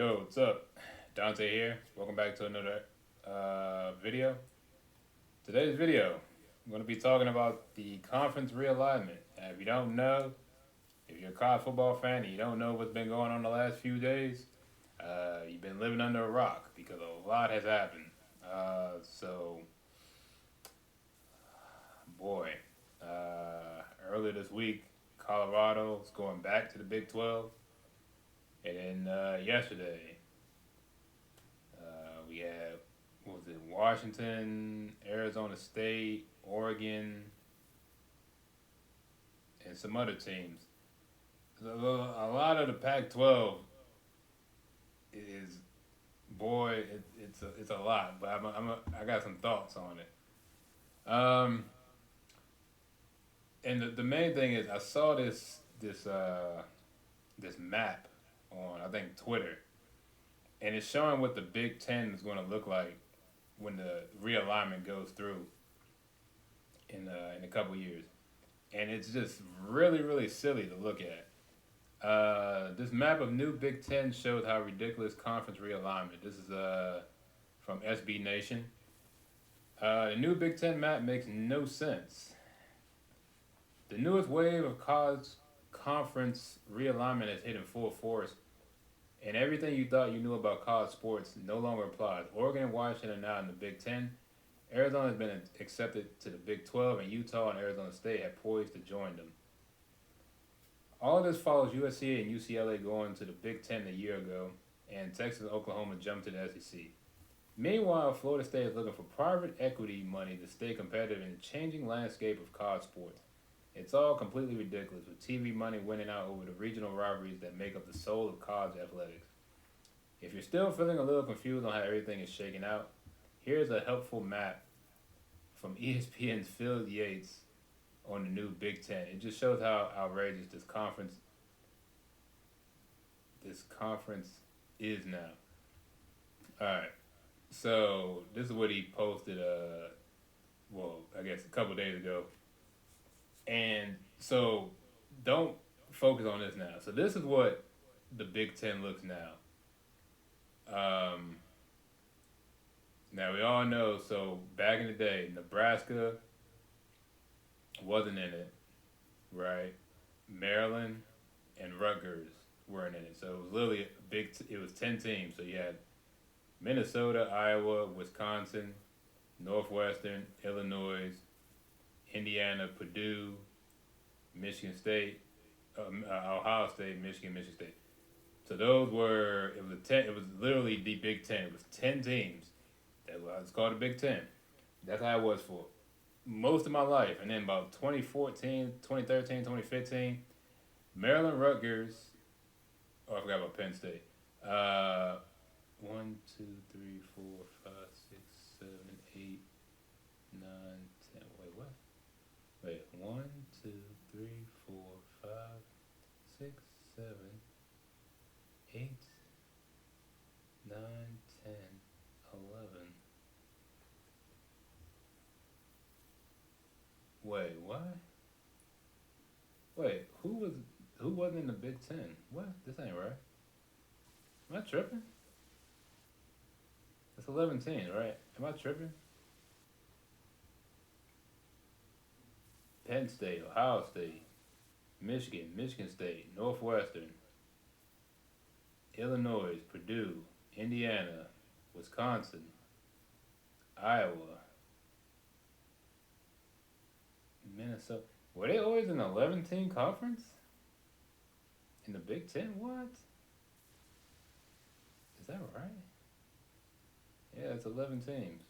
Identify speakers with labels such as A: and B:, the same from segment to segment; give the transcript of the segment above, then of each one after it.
A: Yo, what's up? Dante here. Welcome back to another video. Today's video, I'm going to be talking about the conference realignment. If you don't know, if you're a college football fan and you don't know what's been going on the last few days, you've been living under a rock because a lot has happened. So, boy, earlier this week, Colorado is going back to the Big 12. And then yesterday, we have, what was it, Washington, Arizona State, Oregon, and some other teams. A lot of the Pac-12 is, boy, it's a lot, but I got some thoughts on it. And the main thing is I saw this map on I think Twitter, and it's showing what the Big Ten is going to look like when the realignment goes through in a couple years, and it's just really silly to look at. This map of new Big Ten shows how ridiculous conference realignment. This is from SB Nation. The new Big Ten map makes no sense. The newest wave of college conference realignment has hit in full force, and everything you thought you knew about college sports no longer applies. Oregon and Washington are now in the Big Ten. Arizona has been accepted to the Big 12, and Utah and Arizona State have poised to join them. All of this follows USC and UCLA going to the Big Ten a year ago, and Texas and Oklahoma jumped to the SEC. Meanwhile, Florida State is looking for private equity money to stay competitive in the changing landscape of college sports. It's all completely ridiculous, with TV money winning out over the regional rivalries that make up the soul of college athletics. If you're still feeling a little confused on how everything is shaking out, here's a helpful map from ESPN's Phil Yates on the new Big Ten. It just shows how outrageous this conference is now. All right, so this is what he posted. I guess a couple days ago. And so, don't focus on this now. So this is what the Big Ten looks now. Now we all know. So back in the day, Nebraska wasn't in it, right? Maryland and Rutgers weren't in it. So it was literally it was 10 teams. So you had Minnesota, Iowa, Wisconsin, Northwestern, Illinois, Indiana, Purdue, Michigan State, Ohio State, Michigan State. So those were it was a 10. It was literally the Big Ten. It was 10 teams. That's why it's called the Big Ten. That's how it was for most of my life. And then about 2014, 2013, 2015, Maryland, Rutgers. Oh, I forgot about Penn State. 1, 2, 3, 4, 5, 6, 7, 8, 9, 10. Wait, what? Wait, 1, 2, 3, 4, 5, 6, 7, 8, 9, 10, 11. Wait, what? Wait, who wasn't in the Big Ten? What? This ain't right. Am I tripping? It's 11 teams, right? Am I tripping? Penn State, Ohio State, Michigan State, Northwestern, Illinois, Purdue, Indiana, Wisconsin, Iowa, Minnesota. Were they always an 11-team conference? In the Big Ten? What? Is that right? Yeah, it's 11 teams.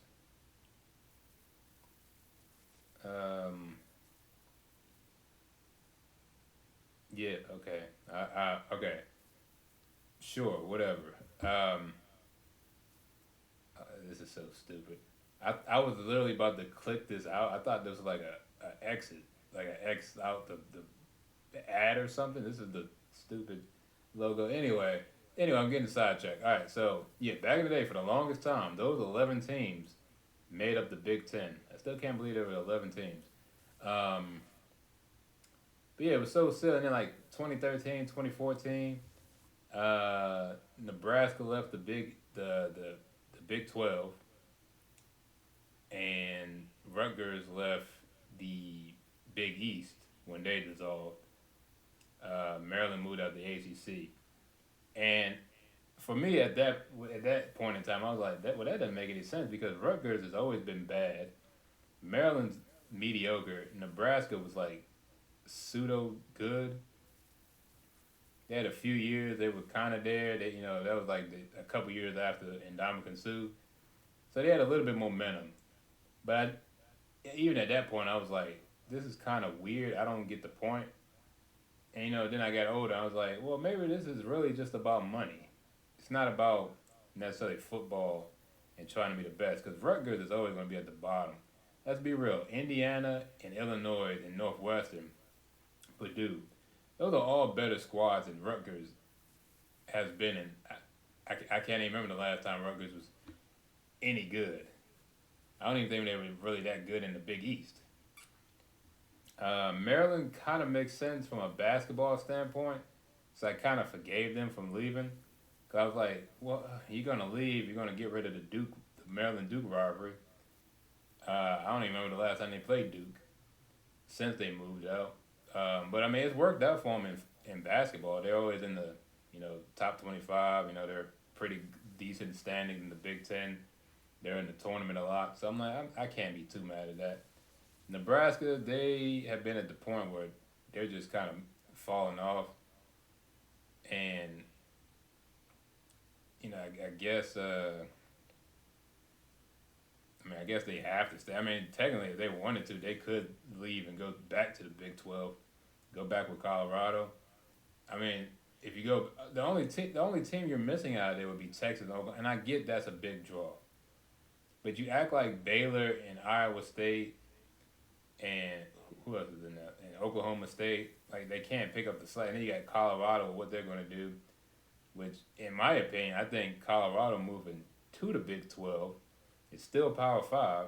A: Yeah, okay. Okay. Sure, whatever. This is so stupid. I was literally about to click this out. I thought this was like a exit, like an X out the ad or something. This is the stupid logo. Anyway, I'm getting sidetracked. All right, so yeah, back in the day, for the longest time, those 11 teams made up the Big Ten. I still can't believe there were 11 teams. But yeah, it was so silly. And then like 2013, 2014, Nebraska left the Big 12, and Rutgers left the Big East when they dissolved. Maryland moved out the ACC, and for me at that point in time, I was like, that doesn't make any sense because Rutgers has always been bad. Maryland's mediocre. Nebraska was like pseudo good. They had a few years they were kind of there. That was like a couple years after Indomitian Sue, so they had a little bit momentum. But even at that point, I was like, this is kind of weird. I don't get the point. And then I got older. I was like, well, maybe this is really just about money. It's not about necessarily football and trying to be the best. Because Rutgers is always going to be at the bottom. Let's be real. Indiana and Illinois and Northwestern, Purdue, those are all better squads than Rutgers has been in. I can't even remember the last time Rutgers was any good. I don't even think they were really that good in the Big East. Maryland kind of makes sense from a basketball standpoint, so I kind of forgave them from leaving. Cause I was like, well, you're gonna leave, you're gonna get rid of the Maryland Duke rivalry. I don't even remember the last time they played Duke since they moved out. But I mean, it's worked out for them in basketball. They're always in the top 25. They're pretty decent standings in the Big Ten. They're in the tournament a lot, so I'm like, I can't be too mad at that. Nebraska, they have been at the point where they're just kind of falling off, and I guess I guess they have to stay. I mean, technically, if they wanted to, they could leave and go back to the Big 12, go back with Colorado. I mean, if you go, the only team you're missing out of there would be Texas and Oklahoma, and I get that's a big draw, but you act like Baylor and Iowa State and who else is in that? And Oklahoma State, like they can't pick up the slack. And then you got Colorado, what they're going to do, which in my opinion, I think Colorado moving to the Big 12, it's still Power 5.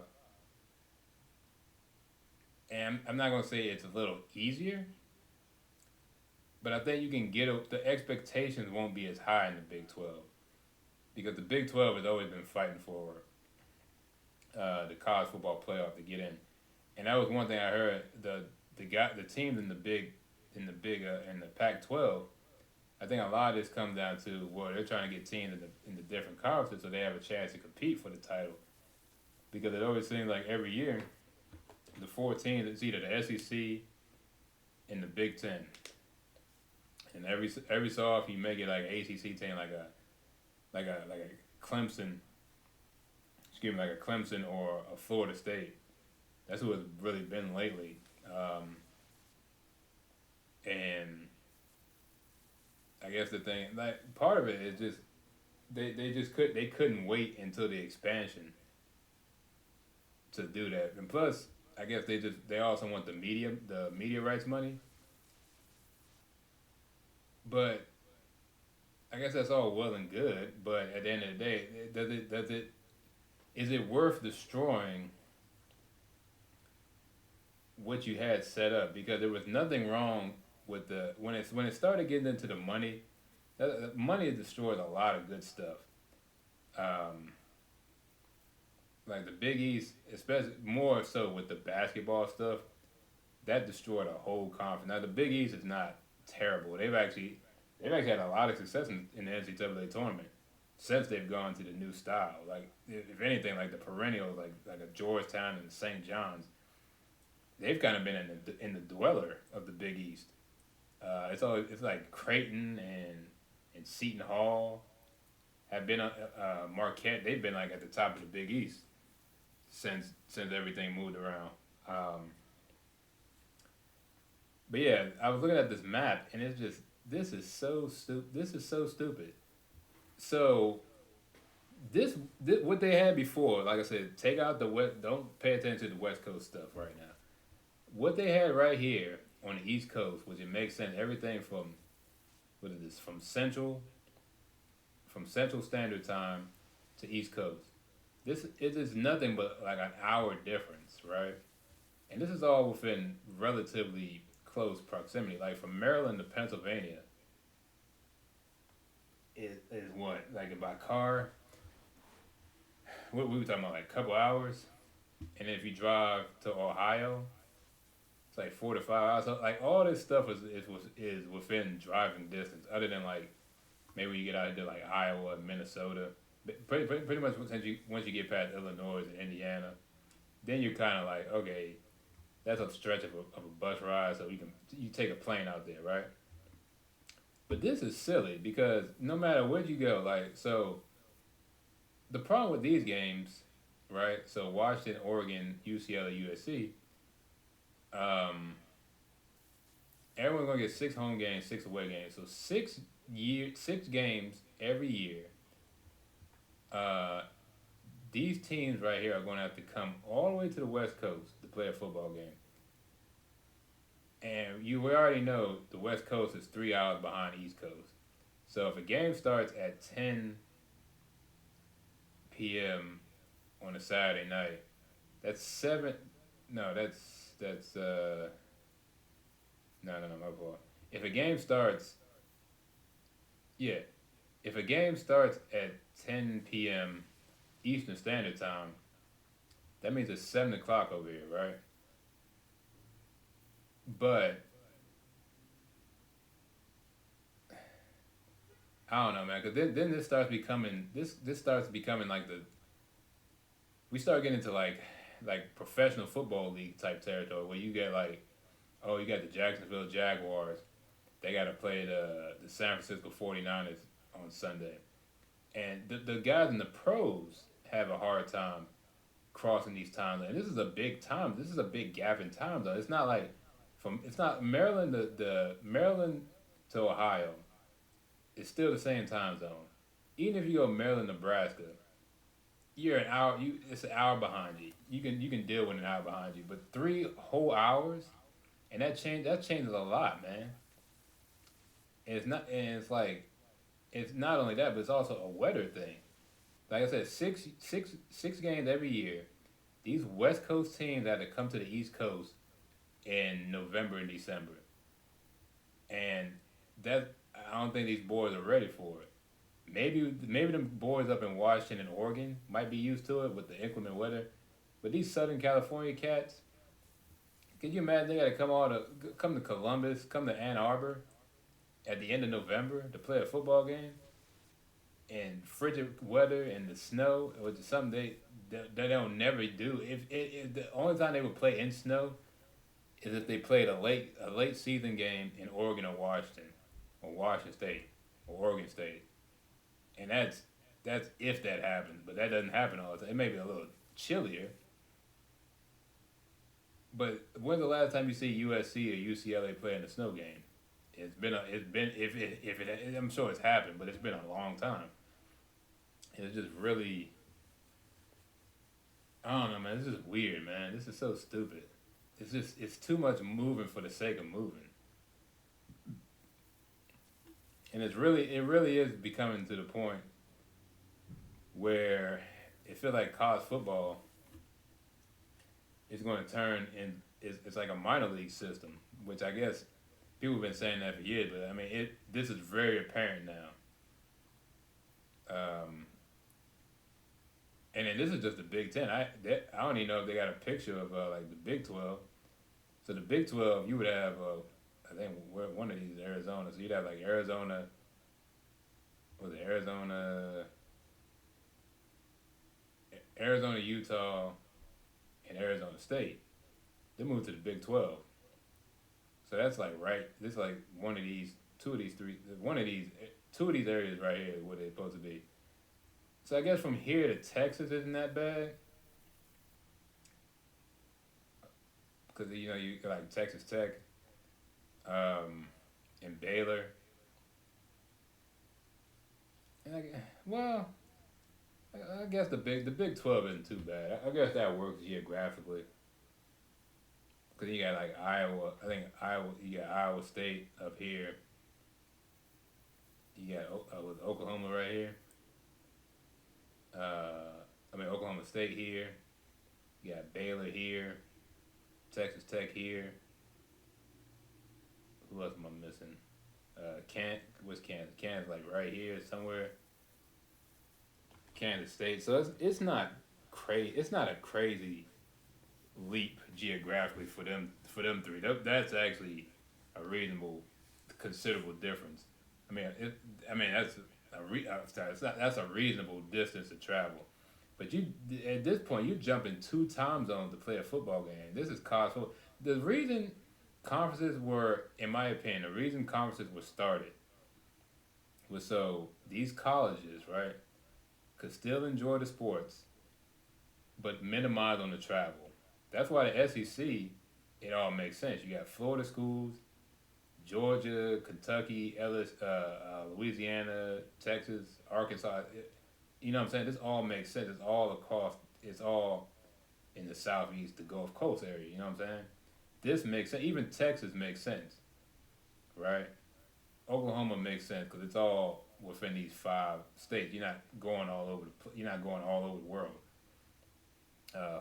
A: And I'm not going to say it's a little easier, but I think you can the expectations won't be as high in the Big 12 because the Big 12 has always been fighting for the college football playoff to get in. And that was one thing I heard. The teams in the Pac-12. I think a lot of this comes down to they're trying to get teams in the different conferences so they have a chance to compete for the title. Because it always seems like every year, the four teams, it's either the SEC and the Big Ten, and every so often you make it like an ACC team, like a Clemson. Excuse me, like a Clemson or a Florida State. That's who it's really been lately, and I guess the thing, like part of it is just they couldn't wait until the expansion to do that, and plus I guess they also want the media rights money, but I guess that's all well and good, but at the end of the day, is it worth destroying what you had set up? Because there was nothing wrong with when it started getting into the money. Money destroys a lot of good stuff. Like the Big East, especially more so with the basketball stuff, that destroyed a whole conference. Now the Big East is not terrible. They've actually had a lot of success in the NCAA tournament since they've gone to the new style. Like if anything, like the perennials, like a Georgetown and St. John's, they've kind of been in the dweller of the Big East. It's like Creighton and Seton Hall have been Marquette. They've been like at the top of the Big East since everything moved around. But yeah, I was looking at this map and it's just this is so stupid. This is so stupid. So this what they had before, like I said, take out the west. Don't pay attention to the West Coast stuff right now. What they had right here on the East Coast, which it makes sense. Everything from from Central Standard Time to East Coast. This it is nothing but like an hour difference, right? And this is all within relatively close proximity. Like from Maryland to Pennsylvania, is what, like by car. What we were talking about, like a couple hours, and if you drive to Ohio, it's like 4 to 5 hours. So like all this stuff is within driving distance. Other than like maybe you get out into like Iowa, Minnesota, but pretty much once you get past Illinois and Indiana, then you're kind of like okay, that's a stretch of a bus ride, so you take a plane out there, right? But this is silly because no matter where you go, like so the problem with these games, right? So Washington, Oregon, UCLA, USC, um, everyone's gonna get 6 home games, 6 away games. So 6 games every year. Uh, these teams right here are gonna have to come all the way to the West Coast to play a football game. And we already know the West Coast is 3 hours behind the East Coast. So if a game starts at 10 p.m. on a Saturday night, that's seven. No, that's no, my fault. If a game starts, yeah, if a game starts at 10 p.m. Eastern Standard Time, that means it's 7 o'clock over here, right? But I don't know, man, because then this starts becoming like we start getting into like professional football league type territory where you get like oh you got the Jacksonville Jaguars, they got to play the San Francisco 49ers on Sunday, and the guys in the pros have a hard time crossing these times. And this is a big time. This is a big gap in time though. It's not like it's not Maryland the Maryland to Ohio. It's still the same time zone. Even if you go Maryland, Nebraska, you're an hour. It's an hour behind you. You can deal with an hour behind you, but 3 whole hours, and that changes a lot, man. And it's like it's not only that, but it's also a weather thing. Like I said, six games every year. These West Coast teams had to come to the East Coast in November and December, and that I don't think these boys are ready for it. Maybe them boys up in Washington and Oregon might be used to it with the inclement weather, but these Southern California cats, can you imagine they got to come to Columbus, come to Ann Arbor at the end of November to play a football game in frigid weather and the snow, which is something they don't never do. If the only time they would play in snow is if they played a late season game in Oregon or Washington State or Oregon State, and that's if that happens. But that doesn't happen all the time. It may be a little chillier. But when's the last time you see USC or UCLA play in a snow game? It's been if it I'm sure it's happened, but it's been a long time. It's just really I don't know, man. This is weird, man. This is so stupid. It's too much moving for the sake of moving, and it really is becoming to the point where it feels like college football is going to turn in. It's like a minor league system, which I guess people have been saying that for years, but I mean this is very apparent now. Um, and then this is just the Big Ten. I don't even know if they got a picture of like the Big 12. So the Big 12, you would have, I think one of these is Arizona. So you'd have like Arizona, was it Arizona, Utah, and Arizona State. They moved to the Big 12. So that's like right. This is like one of these, two of these, three, one of these, two of these areas right here where they're supposed to be. So I guess from here to Texas isn't that bad. Because you like Texas Tech, and Baylor, and I guess the Big 12 isn't too bad. I guess that works geographically. Because you got like Iowa, I think Iowa, you got Iowa State up here. You got with Oklahoma right here. Oklahoma State here. You got Baylor here. Texas Tech here. Who else am I missing? What's Kansas? Kansas like right here somewhere. Kansas State. So it's not crazy. It's not a crazy leap geographically for them three. That's actually a reasonable, considerable difference. I mean, that's that's a reasonable distance to travel. But you at this point you jumping two time zones to play a football game. This is college football. The reason conferences were, in my opinion, the reason conferences were started was so these colleges, right, could still enjoy the sports, but minimize on the travel. That's why the SEC, it all makes sense. You got Florida schools, Georgia, Kentucky, Louisiana, Texas, Arkansas. You know what I'm saying? This all makes sense. It's all across. It's all in the southeast, the Gulf Coast area. You know what I'm saying? This makes sense. Even Texas makes sense, right? Oklahoma makes sense because it's all within these five states. You're not going all over You're not going all over the world.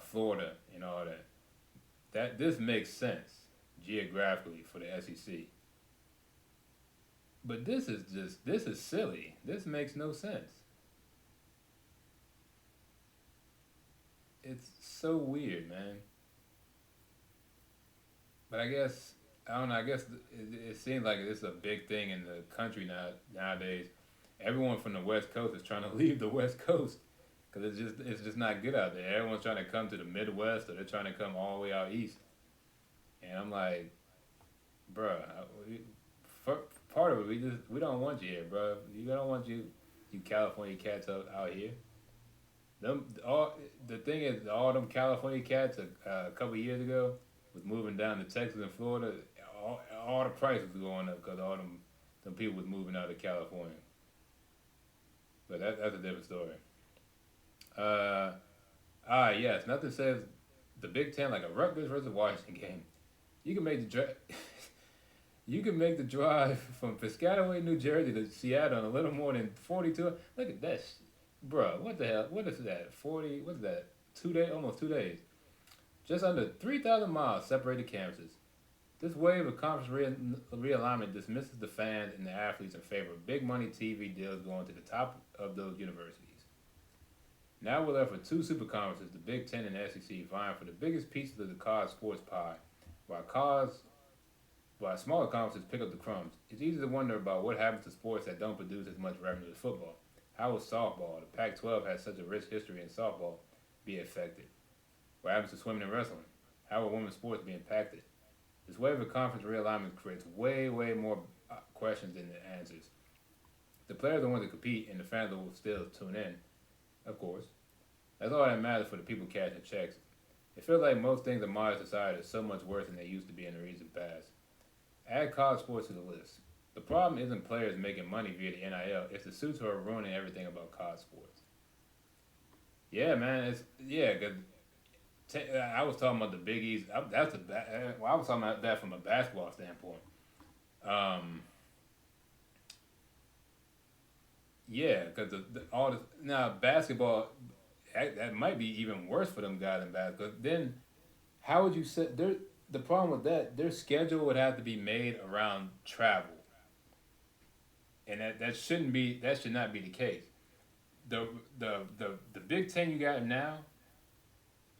A: Florida and all that. This makes sense geographically for the SEC. But this is silly. This makes no sense. It's so weird, man. But I don't know. I guess it seems like it's a big thing in the country nowadays. Everyone from the West Coast is trying to leave the West Coast because it's just not good out there. Everyone's trying to come to the Midwest or they're trying to come all the way out east. And I'm like, bruh, for, part of it we don't want you here, bruh. We don't want you California cats out here. Them all the thing is all them California cats a couple years ago was moving down to Texas and Florida. All the prices was going up because all them people was moving out of California. But that's a different story. Uh, yes, nothing says the Big Ten like a Rutgers versus Washington game. You can make the you can make the drive from Piscataway, New Jersey to Seattle in a little more than 42. Look at that, bro. What the hell? What is that? 40? What's that? 2 days? Almost 2 days. Just under 3,000 miles separate the campuses. This wave of conference realignment dismisses the fans and the athletes in favor of big money TV deals going to the top of those universities. Now we're left with two super conferences, the Big Ten and the SEC, vying for the biggest pieces of the college sports pie, while while smaller conferences pick up the crumbs. It's easy to wonder about what happens to sports that don't produce as much revenue as football. How will softball, the Pac-12 has such a rich history in softball, be affected? What happens to swimming and wrestling? How will women's sports be impacted? This wave of conference realignment creates way more questions than the answers. The players don't want to compete, and the fans will still tune in, of course. That's all that matters for the people cashing checks. It feels like most things in modern society are so much worse than they used to be in the recent past. Add college sports to the list. The problem isn't players making money via the NIL, it's the suits who are ruining everything about college sports. Yeah, man, cause I was talking about the Big East. I was talking about that from a basketball standpoint. Um, yeah, because all this now basketball that might be even worse for them guys in basketball. Then how would you set their the problem with that? Their schedule would have to be made around travel, and that should not be the case. The Big Ten you got now,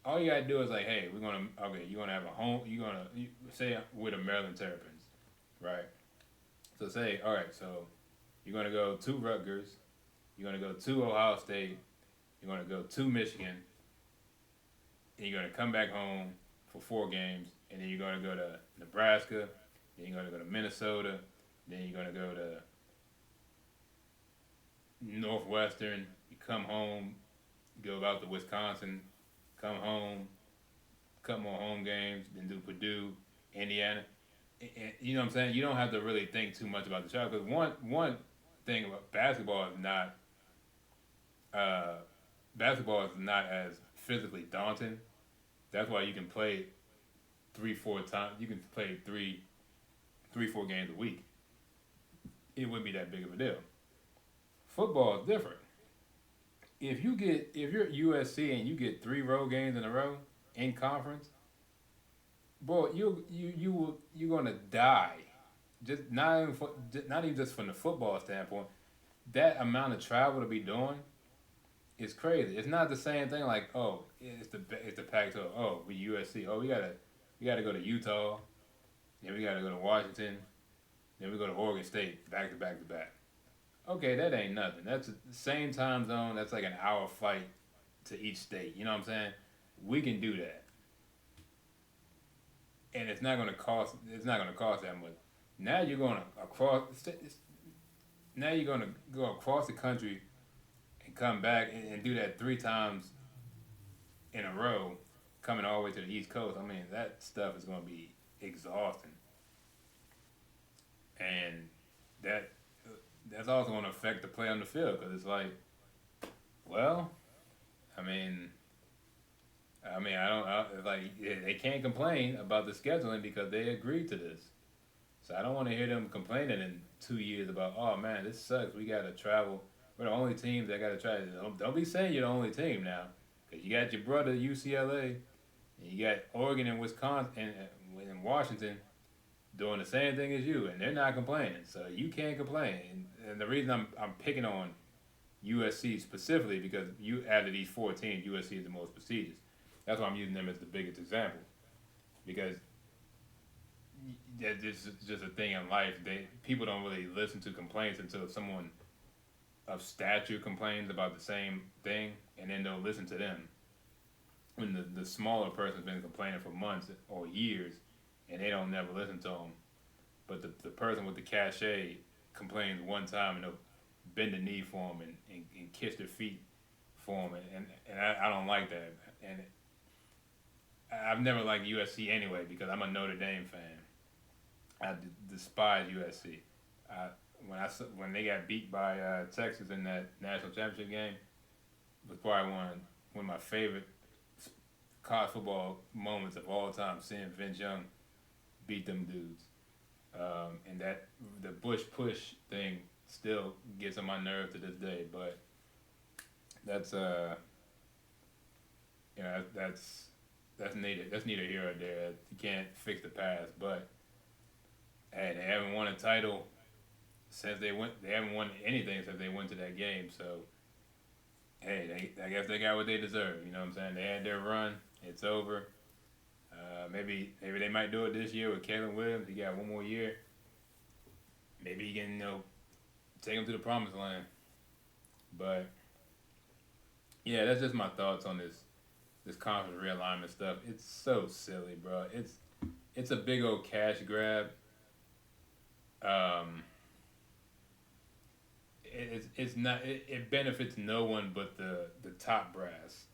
A: all you gotta do is like, hey, you're gonna have a home, say with the Maryland Terrapins, right? So say, all right, so you're gonna go to Rutgers, you're gonna go to Ohio State, you're gonna go to Michigan, and you're gonna come back home for 4 games, and then you're gonna go to Nebraska, then you're gonna go to Minnesota, then you're gonna go to Northwestern, you come home, go out to Wisconsin, come home, couple more home games, then do Purdue, Indiana. And you know what I'm saying? You don't have to really think too much about the child because one thing about uh, basketball is not as physically daunting. That's why you can play 3-4 times. You can play 3-4 games a week. It wouldn't be that big of a deal. Football is different. If you're at USC and you get 3 road games in a row in conference, bro, you're gonna die. Just not even just from the football standpoint. That amount of travel to be doing It's crazy. It's not the same thing. Like, oh, it's the Pac-12. Oh, we USC. Oh, we gotta go to Utah. Then we gotta go to Washington. Then we go to Oregon State. Back to back to back. Okay, that ain't nothing. That's the same time zone. That's like an hour flight to each state. You know what I'm saying? We can do that, and it's not gonna cost. It's not gonna cost that much. Now you're going across. Now you're gonna go across the country and come back and do that 3 times in a row, coming all the way to the East Coast. I mean, that stuff is gonna be exhausting, and that that's also gonna affect the play on the field because it's like, well, I mean, I don't like they can't complain about the scheduling because they agreed to this. So I don't want to hear them complaining in 2 years about, oh man, this sucks. We gotta travel. We're the only teams that gotta try. Don't be saying you're the only team now, because you got your brother UCLA, and you got Oregon and Wisconsin and Washington doing the same thing as you, and they're not complaining. So you can't complain. And the reason I'm picking on USC specifically because you out of these 4 teams, USC is the most prestigious. That's why I'm using them as the biggest example, because this is just a thing in life. People don't really listen to complaints until someone of stature complains about the same thing, and then they'll listen to them. When the smaller person's been complaining for months or years, and they don't never listen to them, but the person with the cachet complains one time, and they'll bend the knee for them and kiss their feet for them, and I don't like that. And I've never liked USC anyway because I'm a Notre Dame fan. I despise USC. When they got beat by Texas in that national championship game, it was probably one of my favorite college football moments of all time. Seeing Vince Young beat them dudes, and that the Bush push thing still gets on my nerve to this day. But that's that's neither here or there. You can't fix the past, but hey, they haven't won a title since they went. They haven't won anything since they went to that game. So, hey, I guess they got what they deserve. You know what I'm saying? They had their run. It's over. Maybe they might do it this year with Caleb Williams. He got one more year. Maybe he can take them to the promised land. But yeah, that's just my thoughts on this conference realignment stuff. It's so silly, bro. It's a big old cash grab. It's not. It benefits no one but the top brass.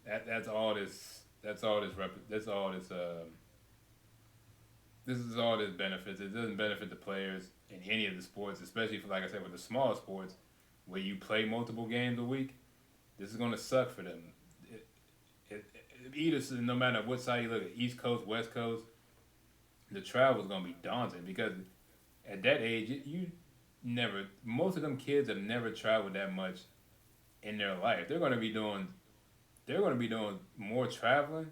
A: That's all this. That's all this. That's all this. This is all this benefits. It doesn't benefit the players in any of the sports, especially for, like I said, with the small sports where you play multiple games a week. This is gonna suck for them. Either, no matter what side you look at, East Coast, West Coast, the travel is gonna be daunting because at that age most of them kids have never traveled that much in their life. They're gonna be doing more traveling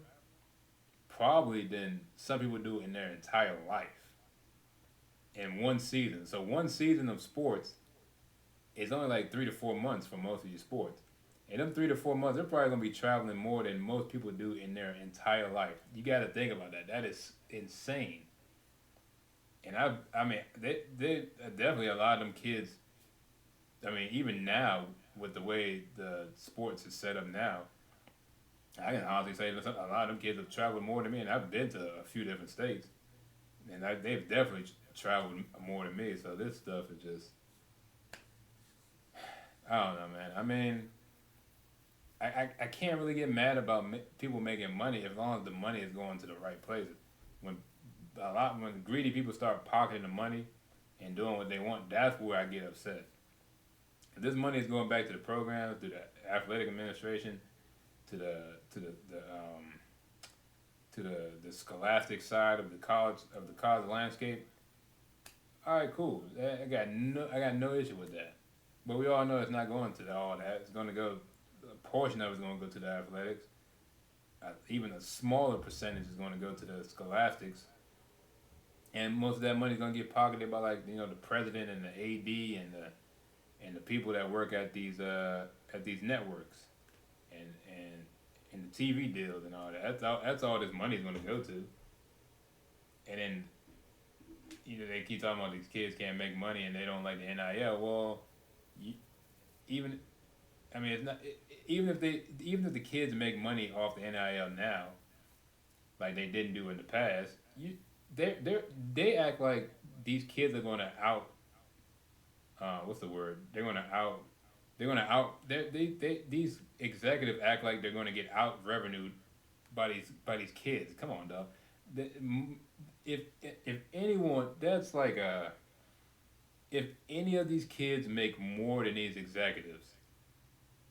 A: probably than some people do in their entire life in one season. So one season of sports is only like 3 to 4 months for most of your sports. In them 3 to 4 months, they're probably gonna be traveling more than most people do in their entire life. You got to think about that. That is insane. And I mean, they definitely a lot of them kids. I mean, even now with the way the sports is set up now, I can honestly say that a lot of them kids have traveled more than me, and I've been to a few different states, and they've definitely traveled more than me. So this stuff is just, I don't know, man. I mean, I can't really get mad about people making money as long as the money is going to the right places. When when greedy people start pocketing the money and doing what they want, that's where I get upset. If this money is going back to the programs, to the athletic administration, to the scholastic side of the college landscape, all right, cool. I got no issue with that. But we all know it's not going to all that. It's going to go. A portion of it is going to go to the athletics. Even a smaller percentage is going to go to the scholastics. And most of that money is going to get pocketed by the president and the AD and and the people that work at these networks, and the TV deals and all that. That's all this money's going to go to. And then they keep talking about these kids can't make money and they don't like the NIL. Well, you, even I mean it's not even if the kids make money off the NIL now, like they didn't do in the past, they act like these kids are going to out what's the word? They're gonna out these executives act like they're gonna get out revenued by these kids. Come on, dog. The- If if anyone that's like if any of these kids make more than these executives,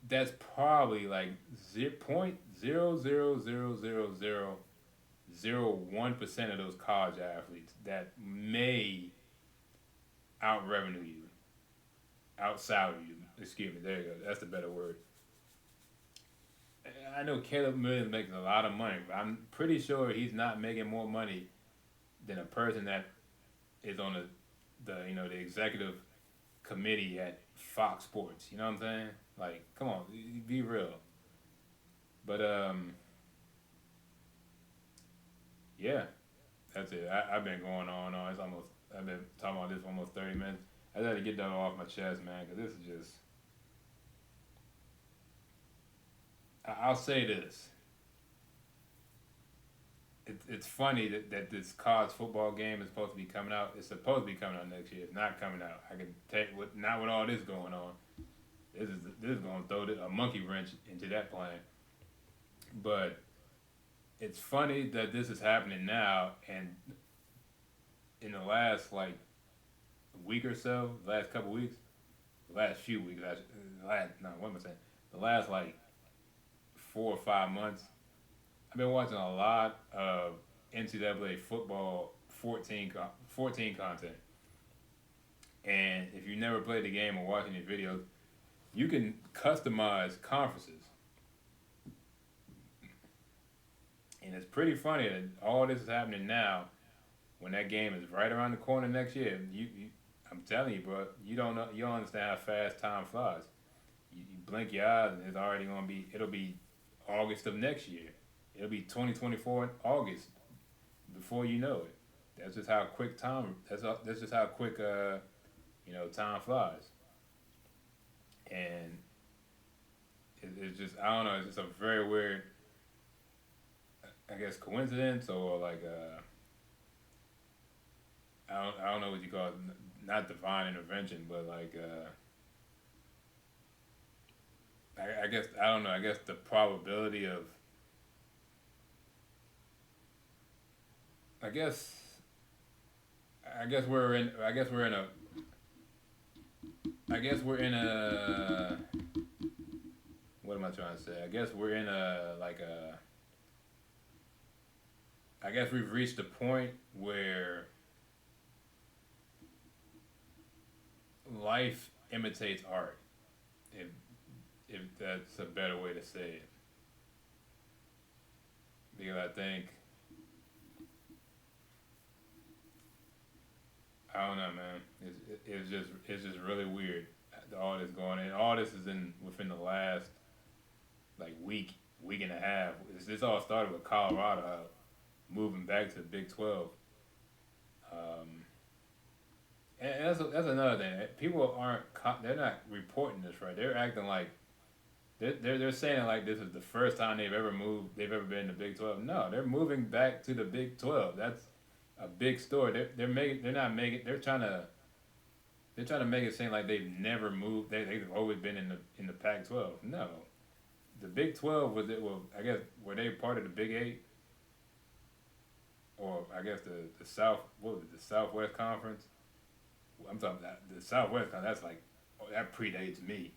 A: that's probably like 0.0000001% of those college athletes that may out revenue you, out salary you. Excuse me, there you go. That's the better word. I know Caleb Williams making a lot of money, but I'm pretty sure he's not making more money than a person that is on the executive committee at Fox Sports. You know what I'm saying? Like, come on, be real. But yeah, that's it. I've been going on and on. It's almost I've been talking about this for almost 30 minutes. I had to get that off my chest, man, because this is just. I'll say this. It's funny that this college football game is supposed to be coming out. It's supposed to be coming out next year. It's not coming out. I can take with not with all this going on. This is going to throw a monkey wrench into that plan. But it's funny that this is happening now, and in the last like week or so, the last couple weeks, the last few weeks, what am I saying? The last like 4 or 5 months, I've been watching a lot of NCAA football 14 content. And if you never played the game or watching the videos, you can customize conferences. And it's pretty funny that all this is happening now when that game is right around the corner next year. I'm telling you, bro, you don't understand how fast time flies. You blink your eyes and it'll be August of next year. It'll be 2024 in August before you know it. That's just how quick time. That's just how quick time flies. And it's just I don't know. It's just a very weird, I guess, coincidence or like I don't know what you call it. Not divine intervention, but like I guess I don't know. I guess the probability of I guess I guess we're in I guess we're in a I guess we're in a what am I trying to say? I guess we're in a like a I guess we've reached a point where life imitates art. If if that's a better way to say it. Because I don't know, man. It's just really weird. All this going in. All this is in within the last like week and a half. This all started with Colorado moving back to the Big 12. Um, and that's another thing. People they're not reporting this right. They're acting like they're saying like this is the first time they've ever been in the Big 12. No, they're moving back to the Big 12. That's a big story. They're trying to make it seem like they've never moved. They've always been in the Pac-12. No, the Big 12 I guess were they part of the Big 8, or I guess the South what was it, the Southwest Conference. I'm talking about the Southwest Conference. That's like that predates me.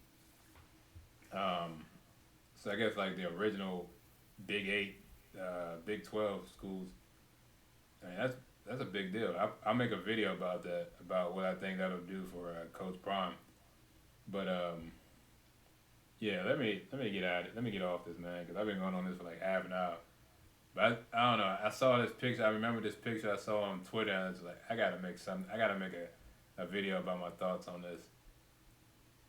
A: So I guess like the original Big 8, Big 12 schools. I mean that's a big deal. I'll make a video about that, about what I think that'll do for Coach Prime. But yeah, let me get out. Let me get off this, man, because I've been going on this for like half an hour. But I don't know. I saw this picture. I remember this picture I saw on Twitter, and it's like I gotta make a video about my thoughts on this.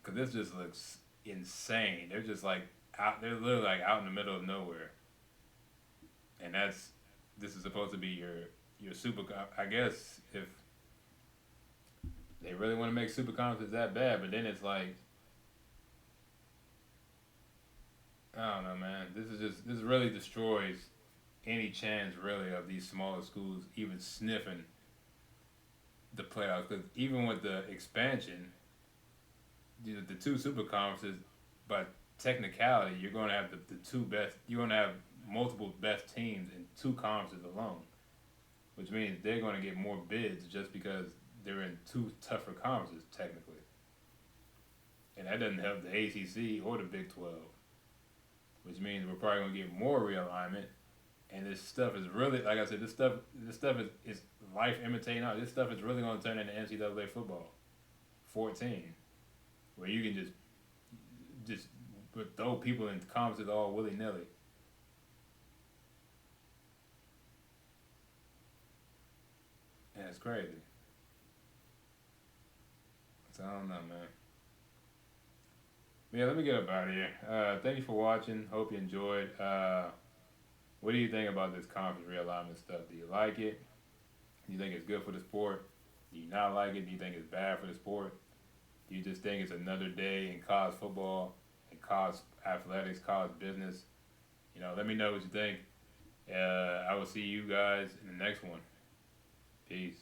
A: Because this just looks insane. They're just like out. They're literally like out in the middle of nowhere, and this is supposed to be your super. I guess if they really want to make super conferences that bad, but then it's like I don't know, man. This really destroys any chance really of these smaller schools even sniffing the playoffs. Because even with the expansion, the two super conferences, by technicality, you're going to have the two best. You're going to have multiple best teams in two conferences alone, which means they're going to get more bids just because they're in two tougher conferences technically, and that doesn't help the ACC or the Big 12, which means we're probably going to get more realignment. And this stuff is really, like I said, this stuff is life imitating art. This stuff is really going to turn into NCAA football, 14, where you can just throw people in conferences all willy nilly. And it's crazy. So I don't know, man. But yeah, let me get up out of here. Thank you for watching. Hope you enjoyed. What do you think about this conference realignment stuff? Do you like it? Do you think it's good for the sport? Do you not like it? Do you think it's bad for the sport? Do you just think it's another day in college football and college athletics, college business? Let me know what you think. I will see you guys in the next one. Peace.